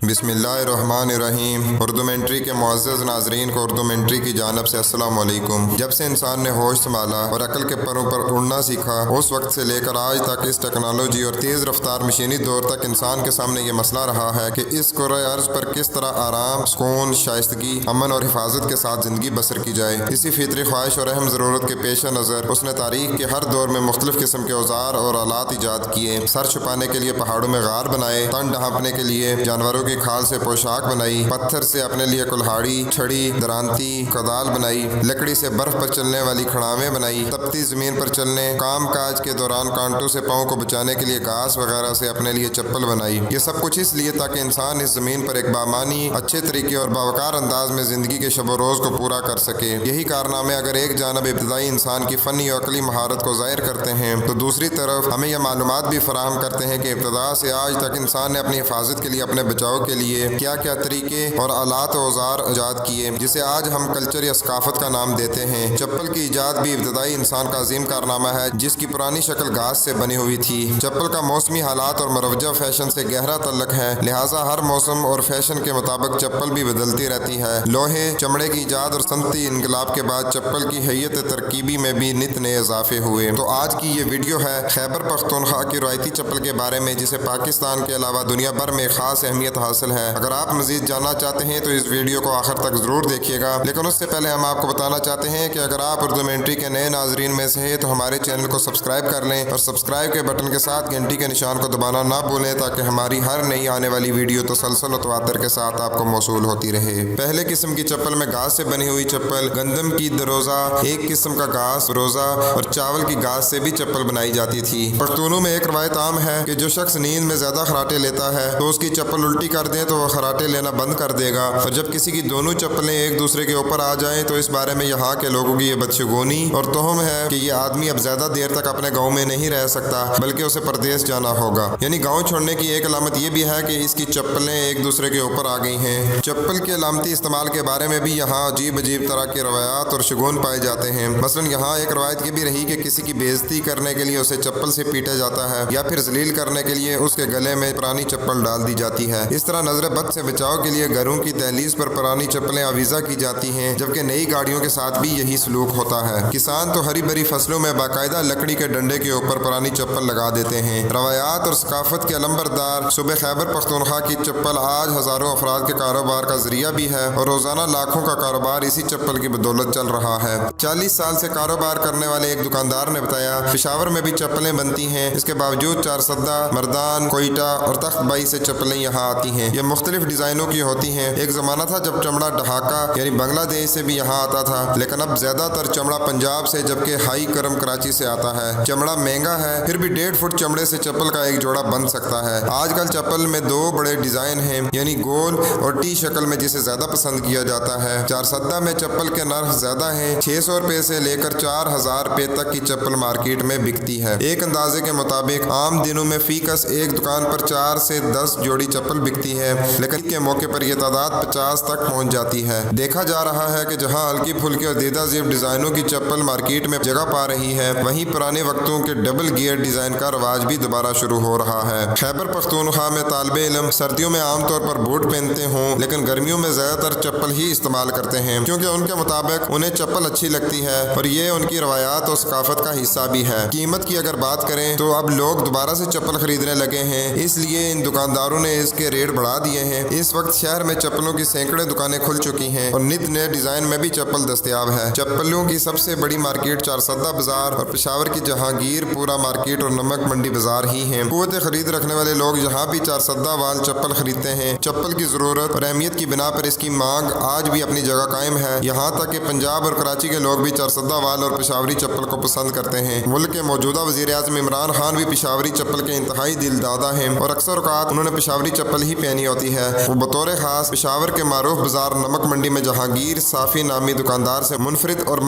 بسم اللہ الرحمن الرحیم۔ اردو منٹری کے معزز ناظرین کو اردو منٹری کی جانب سے السلام علیکم۔ جب سے انسان نے ہوش سنبھالا اور عقل کے پروں پر اڑنا سیکھا، اس وقت سے لے کر آج تک اس ٹیکنالوجی اور تیز رفتار مشینی دور تک انسان کے سامنے یہ مسئلہ رہا ہے کہ اس کرۂ ارض پر کس طرح آرام، سکون، شائستگی، امن اور حفاظت کے ساتھ زندگی بسر کی جائے۔ اسی فطری خواہش اور اہم ضرورت کے پیش نظر اس نے تاریخ کے ہر دور میں مختلف قسم کے اوزار اور آلات ایجاد کیے۔ سر چھپانے کے لیے پہاڑوں میں غار بنائے، تن ڈھانپنے کے لیے جانوروں کی کھال سے پوشاک بنائی، پتھر سے اپنے لیے کلہاڑی، چھڑی، درانتی، کدال بنائی، لکڑی سے برف پر چلنے والی کھڑاویں بنائی، تپتی زمین پر چلنے، کام کاج کے دوران کانٹوں سے پاؤں کو بچانے کے لیے گھاس وغیرہ سے اپنے لیے چپل بنائی۔ یہ سب کچھ اس لیے تاکہ انسان اس زمین پر ایک بامانی، اچھے طریقے اور باوقار انداز میں زندگی کے شب و روز کو پورا کر سکے۔ یہی کارنامے اگر ایک جانب ابتدائی انسان کی فنی اور عقلی مہارت کو ظاہر کرتے ہیں، تو دوسری طرف ہمیں یہ معلومات بھی فراہم کرتے ہیں کہ ابتدا سے آج تک انسان نے اپنی حفاظت کے لیے، اپنے بچاؤ کے لیے کیا کیا طریقے اور آلات و اوزار ایجاد کیے، جسے آج ہم کلچر یا ثقافت کا نام دیتے ہیں۔ چپل کی ایجاد بھی ابتدائی انسان کا عظیم کارنامہ ہے، جس کی پرانی شکل گھاس سے بنی ہوئی تھی۔ چپل کا موسمی حالات اور مروجہ فیشن سے گہرا تعلق ہے، لہٰذا ہر موسم اور فیشن کے مطابق چپل بھی بدلتی رہتی ہے۔ لوہے، چمڑے کی ایجاد اور صنعتی انقلاب کے بعد چپل کی حیت ترکیبی میں بھی نت نئے اضافے ہوئے۔ تو آج کی یہ ویڈیو ہے خیبر پختونخوا کی روایتی چپل کے بارے میں، جسے پاکستان کے علاوہ دنیا بھر میں خاص اہمیت حاصل ہے۔ اگر آپ مزید جاننا چاہتے ہیں تو اس ویڈیو کو آخر تک ضرور دیکھیے گا، لیکن اس سے پہلے ہم آپ کو بتانا چاہتے ہیں کہ اگر آپ اردو منٹری کے نئے ناظرین میں سے ہیں تو ہمارے چینل کو سبسکرائب کر لیں اور سبسکرائب کے بٹن کے ساتھ گھنٹی کے نشان کو دبانا نہ بھولیں، تاکہ ہماری ہر نئی آنے والی ویڈیو تسلسل و تواتر کے ساتھ آپ کو موصول ہوتی رہے۔ پہلے قسم کی چپل میں گھاس سے بنی ہوئی چپل، گندم کی دروزہ، ایک قسم کا گھاس روزہ اور چاول کی گھاس سے بھی چپل بنائی جاتی تھی۔ پختونوں میں ایک روایت عام ہے کہ جو شخص نیند میں زیادہ خراٹے لیتا ہے تو اس کی چپل الٹی کر دیں تو وہ خراٹے لینا بند کر دے گا، اور جب کسی کی دونوں چپلیں ایک دوسرے کے اوپر آ جائیں تو اس بارے میں یہاں کے لوگوں کی یہ بدشگونی اور توہم ہے کہ یہ آدمی اب زیادہ دیر تک اپنے گاؤں میں نہیں رہ سکتا، بلکہ اسے پردیس جانا ہوگا۔ یعنی گاؤں چھوڑنے کی ایک علامت یہ بھی ہے کہ اس کی چپلیں ایک دوسرے کے اوپر آ گئی ہیں۔ چپل کے علامتی استعمال کے بارے میں بھی یہاں عجیب طرح کے روایات اور شگون پائے جاتے ہیں۔ مثلا یہاں ایک روایت یہ بھی رہی کہ کسی کی بے عزتی کرنے کے لیے اسے چپل سے پیٹا جاتا ہے، یا پھر ذلیل کرنے کے لیے اس کے گلے میں پرانی چپل ڈال دی جاتی ہے۔ اس طرح نظر بد سے بچاؤ کے لیے گھروں کی دہلیز پر پرانی چپلیں آویزہ کی جاتی ہیں، جبکہ نئی گاڑیوں کے ساتھ بھی یہی سلوک ہوتا ہے۔ کسان تو ہری بھری فصلوں میں باقاعدہ لکڑی کے ڈنڈے کے اوپر پرانی چپل لگا دیتے ہیں۔ روایات اور ثقافت کے علمبردار صوبہ خیبر پختونخوا کی چپل آج ہزاروں افراد کے کاروبار کا ذریعہ بھی ہے، اور روزانہ لاکھوں کا کاروبار اسی چپل کی بدولت چل رہا ہے۔ 40 سال سے کاروبار کرنے والے ایک دکاندار نے بتایا، پشاور میں بھی چپلیں بنتی ہیں، اس کے باوجود چارسدہ، مردان، کوئٹہ اور تخت بائی سے چپلیں یہاں آتی ہیں۔ یہ مختلف ڈیزائنوں کی ہوتی ہیں۔ ایک زمانہ تھا جب چمڑا ڈھاکہ یعنی بنگلہ دیش سے بھی یہاں آتا تھا، لیکن اب زیادہ تر چمڑا پنجاب سے، جبکہ ہائی کرم کراچی سے آتا ہے۔ چمڑا مہنگا ہے، پھر بھی 1.5 فٹ چمڑے سے چپل کا ایک جوڑا بن سکتا ہے۔ آج کل چپل میں 2 بڑے ڈیزائن ہیں، یعنی گول اور ٹی شکل میں، جسے زیادہ پسند کیا جاتا ہے۔ چارسدہ میں چپل کے نرخ زیادہ ہیں، 600 روپے سے لے کر 4000 روپے تک کی چپل مارکیٹ میں بکتی ہے۔ ایک اندازے کے مطابق عام دنوں میں فی کس ایک دکان پر 4 سے 10 جوڑی چپل بکتی ہے، لیکن کے موقع پر یہ تعداد 50 تک پہنچ جاتی ہے۔ دیکھا جا رہا ہے کہ جہاں ہلکی پھلکی اور دیدہ زیب ڈیزائنوں کی چپل مارکیٹ میں جگہ پا رہی ہے، وہیں پرانے وقتوں کے ڈبل گیئر ڈیزائن کا رواج بھی دوبارہ شروع ہو رہا ہے۔ خیبر پختونخوا میں طالب علم سردیوں میں عام طور پر بوٹ پہنتے ہوں، لیکن گرمیوں میں زیادہ تر چپل ہی استعمال کرتے ہیں، کیونکہ ان کے مطابق انہیں چپل اچھی لگتی ہے اور یہ ان کی روایات اور ثقافت کا حصہ بھی ہے۔ قیمت کی اگر بات کریں تو اب لوگ دوبارہ سے چپل خریدنے لگے ہیں، اس لیے ان دکانداروں نے اس کے ریٹ بڑھا دیے ہیں۔ اس وقت شہر میں چپلوں کی سینکڑے دکانیں کھل چکی ہیں اور نت نئے ڈیزائن میں بھی چپل دستیاب ہے۔ چپلوں کی سب سے بڑی مارکیٹ چارسدہ بازار اور پشاور کی جہانگیر پورہ مارکیٹ اور نمک منڈی بازار ہی ہیں۔ قوت خرید رکھنے والے لوگ یہاں بھی چارسدہ وال چپل خریدتے ہیں۔ چپل کی ضرورت اور اہمیت کی بنا پر اس کی مانگ آج بھی اپنی جگہ قائم ہے، یہاں تک کہ پنجاب اور کراچی کے لوگ بھی چارسدہ وال اور پشاوری چپل کو پسند کرتے ہیں۔ ملک کے موجودہ وزیر اعظم عمران خان بھی پشاوری چپل کے انتہائی دل دادا ہیں، اور اکثر اوقات انہوں نے پشاوری چپل ہی پہنی ہوتی ہے۔ وہ بطور خاص پشاور کے معروف بازار نمک منڈی میں جہانگیر صافی نامی دکاندار سے منفرد اور